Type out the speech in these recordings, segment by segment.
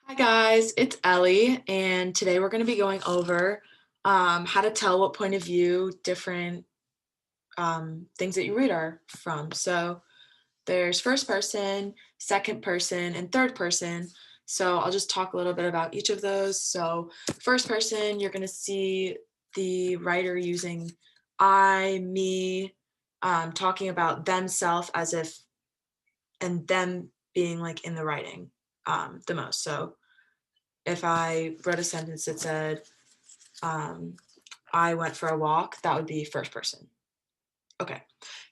Hi guys, it's Ellie, and today we're going to be going over how to tell what point of view different things that you read are from. So there's first person, second person, and third person. So I'll just talk a little bit about each of those. So first person, you're going to see the writer using I, me, talking about themself as if, and them being like in the writing the most. So if I wrote a sentence that said, um, I went for a walk, that would be first person. Okay.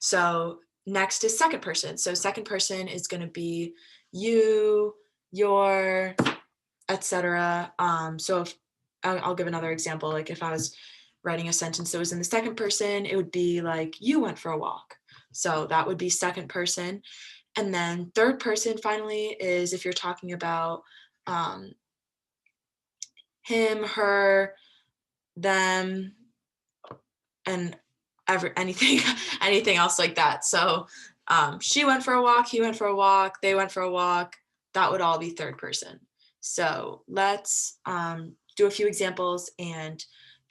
So next is second person. So second person is going to be you, your, etc. So if I'll give another example, like if I was writing a sentence that was in the second person, it would be like you went for a walk. So that would be second person. And then third person finally is if you're talking about um, him, her, them, and anything anything else like that. So she went for a walk, he went for a walk, they went for a walk. That would all be third person. So let's do a few examples and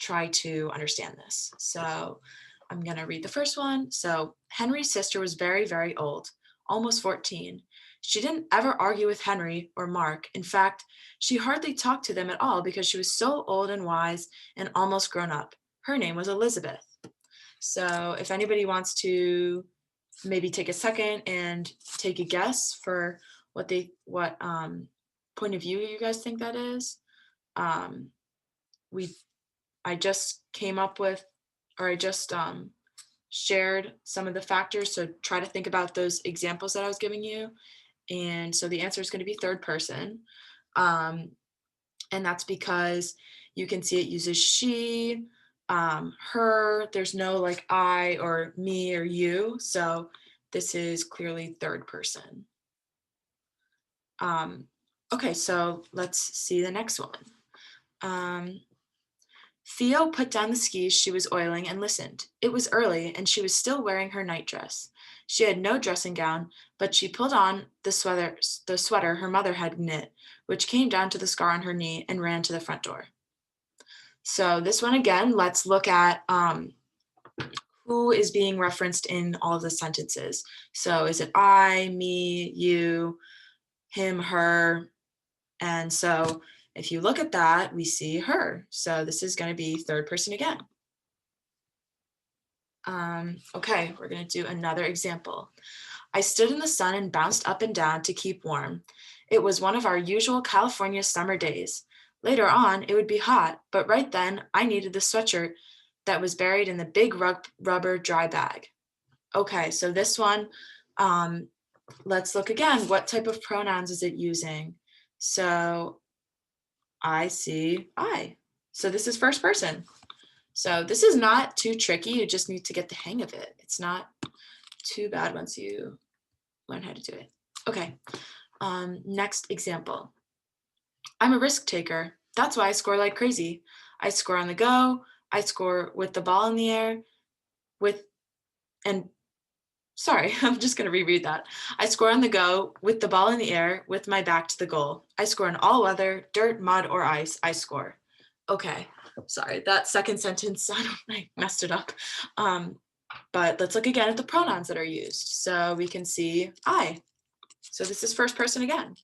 try to understand this. So I'm going to read the first one. So Henry's sister was very, very old, almost 14. She didn't ever argue with Henry or Mark. In fact, she hardly talked to them at all because she was so old and wise and almost grown up. Her name was Elizabeth. So if anybody wants to maybe take a second and take a guess for what point of view you guys think that is. Um, we I just came up with, or I just shared some of the factors. So try to think about those examples that I was giving you. And so the answer is going to be third person. Um, and that's because you can see it uses she, her. There's no like I or me or you. So this is clearly third person. Um, okay, so let's see the next one. Um, Theo put down the skis she was oiling and listened. It was early, and she was still wearing her nightdress. She had no dressing gown, but she pulled on the sweater her mother had knit, which came down to the scar on her knee, and ran to the front door. So this one again, let's look at who is being referenced in all of the sentences. So is it I, me, you, him, her? And so if you look at that, we see her. So this is going to be third person again. Okay, we're going to do another example. I stood in the sun and bounced up and down to keep warm. It was one of our usual California summer days. Later on, it would be hot, but right then, I needed the sweatshirt that was buried in the big rubber dry bag. Okay, so this one, um, let's look again. What type of pronouns is it using? So I see I. So this is first person. So this is not too tricky. You just need to get the hang of it. It's not too bad once you learn how to do it. Okay, next example. I'm a risk taker. That's why I score like crazy. I score on the go. I score with the ball in the air. With and Sorry, I'm just going to reread that. I score on the go with the ball in the air with my back to the goal. I score in all weather, dirt, mud, or ice. I score. Okay, sorry, that second sentence, I messed it up. But let's look again at the pronouns that are used. So we can see I. So this is first person again.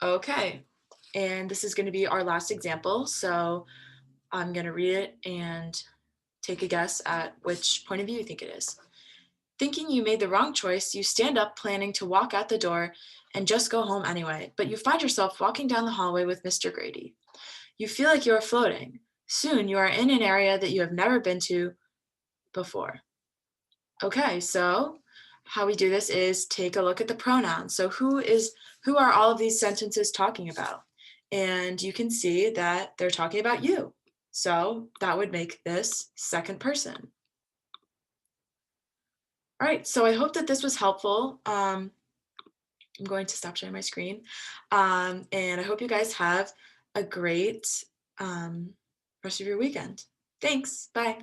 Okay, and this is going to be our last example. So I'm going to read it and take a guess at which point of view you think it is. Thinking you made the wrong choice, you stand up planning to walk out the door and just go home anyway, but you find yourself walking down the hallway with Mr. Grady. You feel like you are floating. Soon you are in an area that you have never been to before. Okay, so how we do this is take a look at the pronouns. So who are all of these sentences talking about? And you can see that they're talking about you. So that would make this second person. All right, so I hope that this was helpful. I'm going to stop sharing my screen. And I hope you guys have a great rest of your weekend. Thanks. Bye.